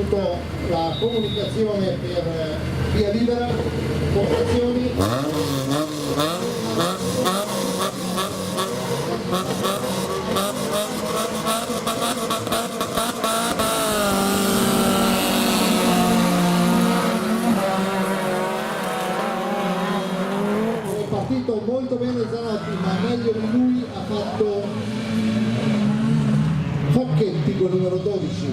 partito la comunicazione per via libera, postazioni. È partito molto bene Zanotti, ma meglio di lui ha fatto Focchetti con il numero 12.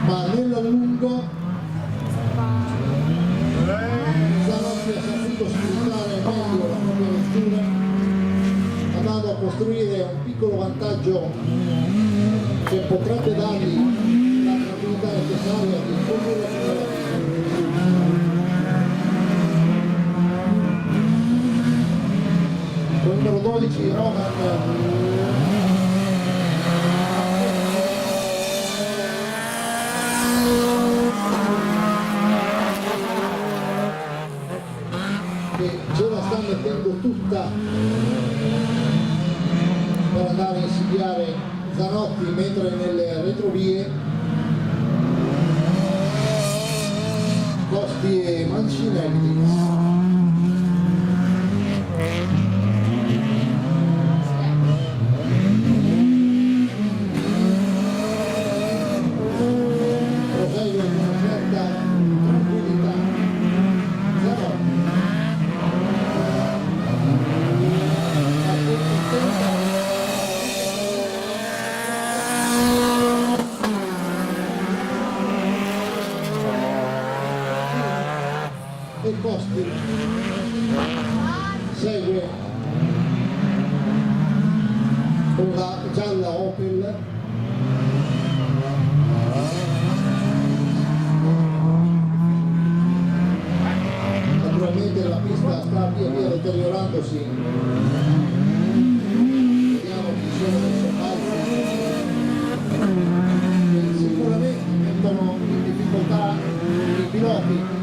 Ma nell'allungo Zanotti ha saputo sfruttare meglio la propria vettura, andando a costruire un piccolo vantaggio che potrebbe dargli la tranquillità necessaria di condurre fino alla fine. Con il numero 12 Roman ce la sta mettendo tutta per andare a insidiare Zanotti, mentre nelle retrovie Costi e Mancinelli prosegue con una certa tranquillità. Zanotti e Costi segue con la gialla Opel. Naturalmente la pista sta via via deteriorandosi, vediamo chi sono i sobbalzi che sicuramente mettono in difficoltà i piloti.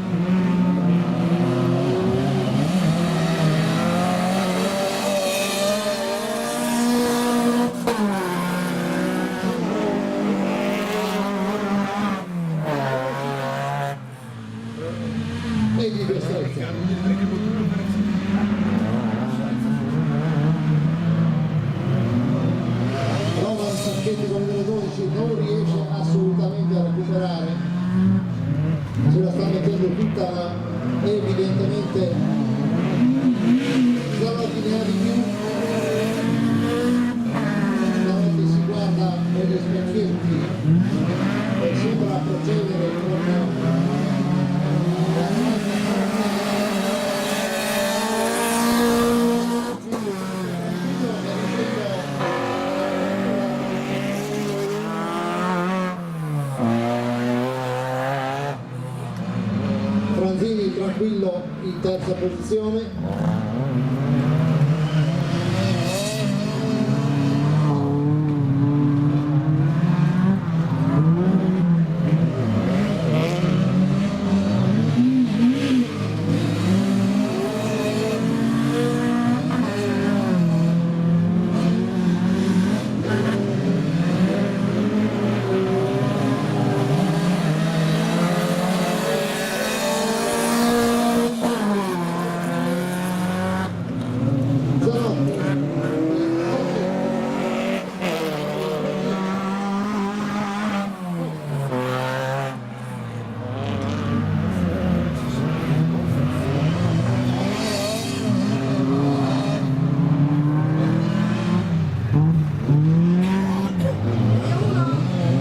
E di destrezza. Roman Sacchetti con il numero 12 non riesce assolutamente a recuperare, se la sta mettendo tutta, ma evidentemente Zanotti ne ha di più. Zanotti si guarda negli specchietti e sembra procedere con Franzini tranquillo in terza posizione.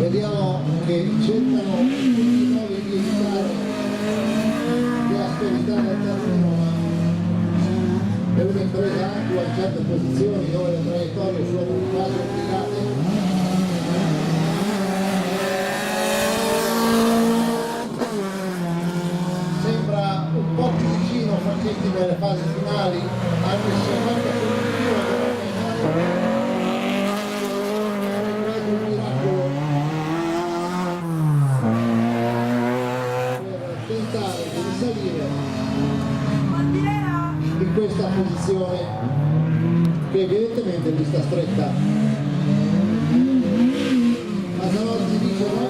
Vediamo che cercano tutti i modi di evitare le asperità del terreno, ma è un'impresa ardua in certe posizioni dove le traiettorie sono quasi obbligate. Sembra un po' più vicino Francetti nelle fasi finali, anche se è molto positivo un miracolo per tentare di risalire in questa posizione che evidentemente gli sta stretta. Ma Casalotti dice no,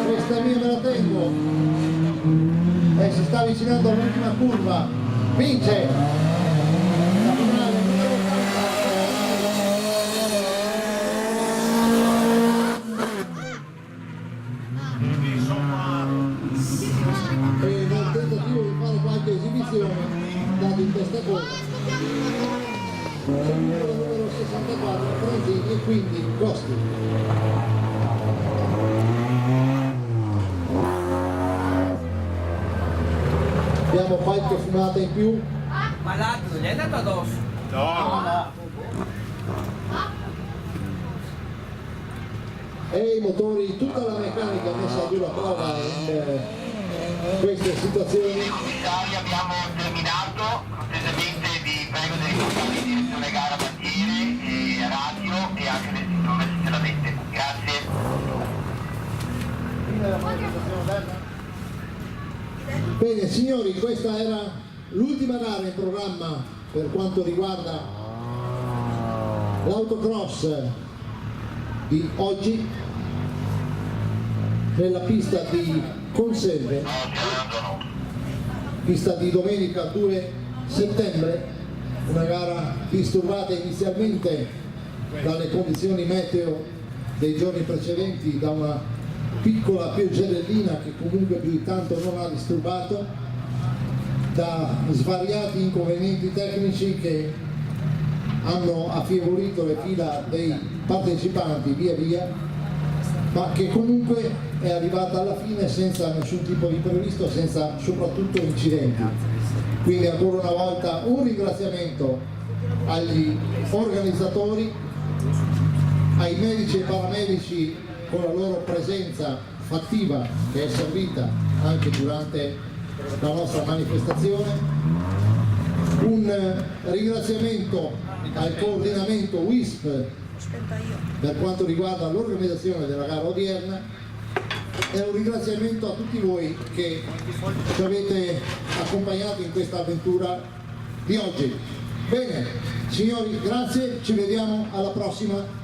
questa mia me la tengo, e si sta avvicinando all'ultima curva, vince la finale numero 80. E nel tentativo di fare qualche esibizione dato in questa cosa c'è il numero 64 Franzini e quindi Costi. Abbiamo qualche fumata in più. Ma l'altro gli è andato addosso? No. E i motori, tutta la meccanica messa a dura prova in queste situazioni. Commissari, abbiamo terminato, cortesemente vi prego di riportare in direzione gara bandiere e radio e anche del signore se ce l'avete. Grazie. Bene signori, questa era l'ultima gara in programma per quanto riguarda l'autocross di oggi nella pista di Conserve, pista di domenica 2 settembre, una gara disturbata inizialmente dalle condizioni meteo dei giorni precedenti, da una piccola pioggerellina che comunque più di tanto non ha disturbato, da svariati inconvenienti tecnici che hanno affievolito le fila dei partecipanti via via, ma che comunque è arrivata alla fine senza nessun tipo di imprevisto, senza soprattutto incidenti. Quindi ancora una volta un ringraziamento agli organizzatori, ai medici e paramedici con la loro presenza fattiva che è servita anche durante la nostra manifestazione, un ringraziamento al coordinamento WISP per quanto riguarda l'organizzazione della gara odierna e un ringraziamento a tutti voi che ci avete accompagnato in questa avventura di oggi. Bene, signori, grazie, ci vediamo alla prossima.